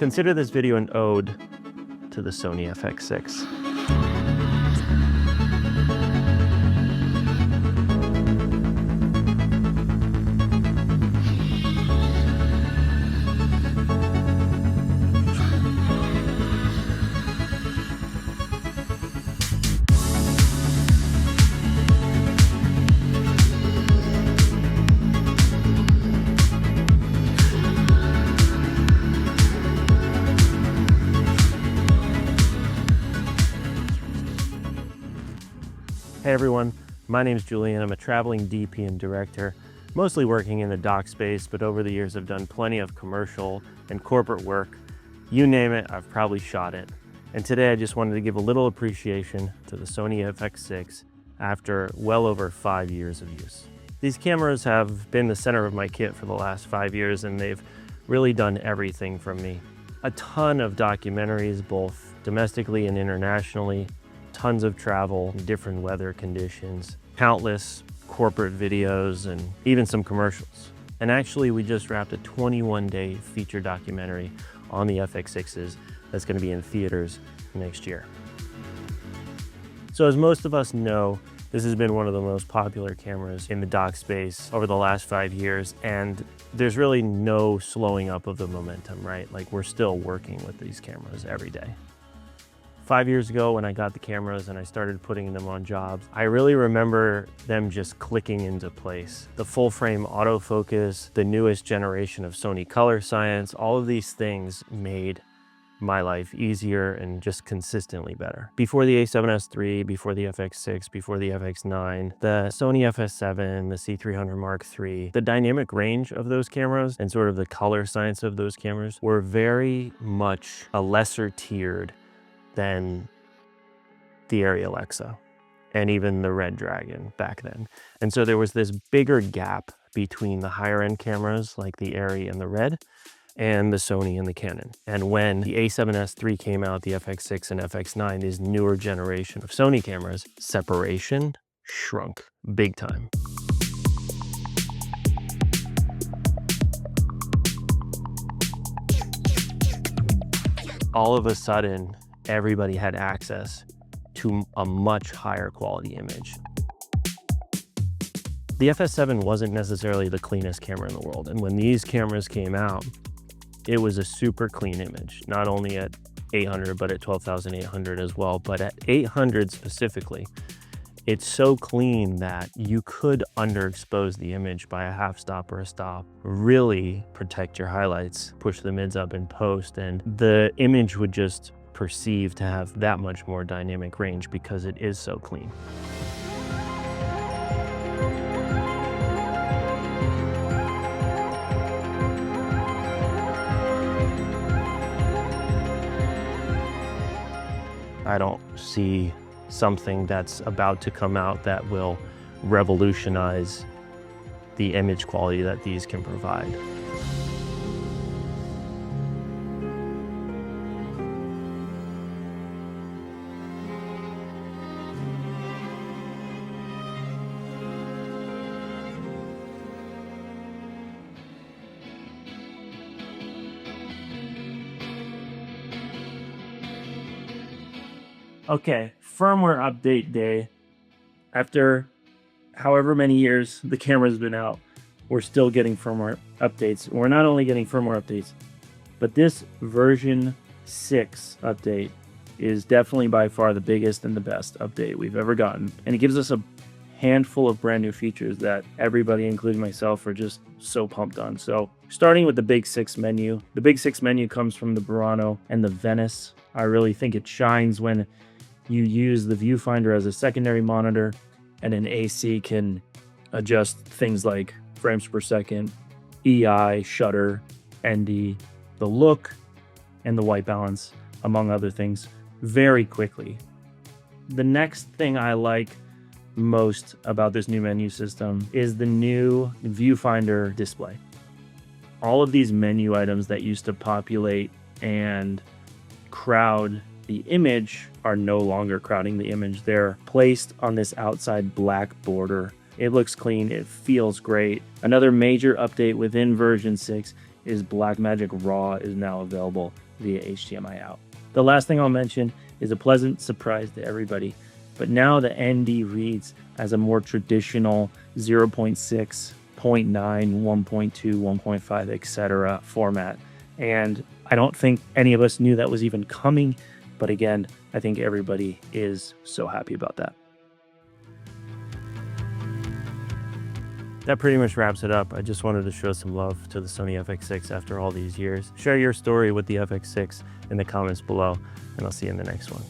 Consider this video an ode to the Sony FX6. Hey everyone, my name is Julien. I'm a traveling DP and director, mostly working in the doc space, but over the years I've done plenty of commercial and corporate work. You name it, I've probably shot it. And today I just wanted to give a little appreciation to the Sony FX6 after well over 5 years of use. These cameras have been the center of my kit for the last 5 years, and they've really done everything from me. A ton of documentaries, both domestically and internationally, tons of travel, different weather conditions, countless corporate videos, and even some commercials. And actually, we just wrapped a 21-day feature documentary on the FX6s that's going to be in theaters next year. So as most of us know, this has been one of the most popular cameras in the doc space over the last 5 years, and there's really no slowing up of the momentum, right? Like, we're still working with these cameras every day. 5 years ago, when I got the cameras and I started putting them on jobs, I really remember them just clicking into place. The full frame autofocus, the newest generation of Sony color science, all of these things made my life easier and just consistently better. Before the A7S III, before the FX6, before the FX9, the Sony FS7, the C300 Mark III, the dynamic range of those cameras and sort of the color science of those cameras were very much a lesser tiered than the Arri Alexa and even the Red Dragon back then. And so there was this bigger gap between the higher end cameras like the Arri and the Red and the Sony and the Canon. And when the A7S III came out, the FX6 and FX9, these newer generation of Sony cameras, separation shrunk big time. All of a sudden, everybody had access to a much higher quality image. The FS7 wasn't necessarily the cleanest camera in the world, and when these cameras came out, it was a super clean image, not only at 800 but at 12,800 as well. But at 800 specifically, it's so clean that you could underexpose the image by a half stop or a stop, really protect your highlights, push the mids up in post, and the image would just perceived to have that much more dynamic range because it is so clean. I don't see something that's about to come out that will revolutionize the image quality that these can provide. Okay, firmware update day. After however many years the camera's been out, we're still getting firmware updates. We're not only getting firmware updates, but this version 6 update is definitely by far the biggest and the best update we've ever gotten. And it gives us a handful of brand new features that everybody, including myself, are just so pumped on. So starting with the Big 6 menu. The Big 6 menu comes from the Burano and the Venice. I really think it shines when you use the viewfinder as a secondary monitor, and an AC can adjust things like frames per second, EI, shutter, ND, the look, and the white balance, among other things, very quickly. The next thing I like most about this new menu system is the new viewfinder display. All of these menu items that used to populate and crowd the image are no longer crowding the image. They're placed on this outside black border. It looks clean, it feels great. Another major update within version 6 is Blackmagic RAW is now available. via HDMI out. The last thing I'll mention is a pleasant surprise to everybody, but now the ND reads as a more traditional 0.6, 0.9, 1.2, 1.5, etc. format. And I don't think any of us knew that was even coming, but again, I think everybody is so happy about that. That pretty much wraps it up. I just wanted to show some love to the Sony FX6 after all these years. Share your story with the FX6 in the comments below, and I'll see you in the next one.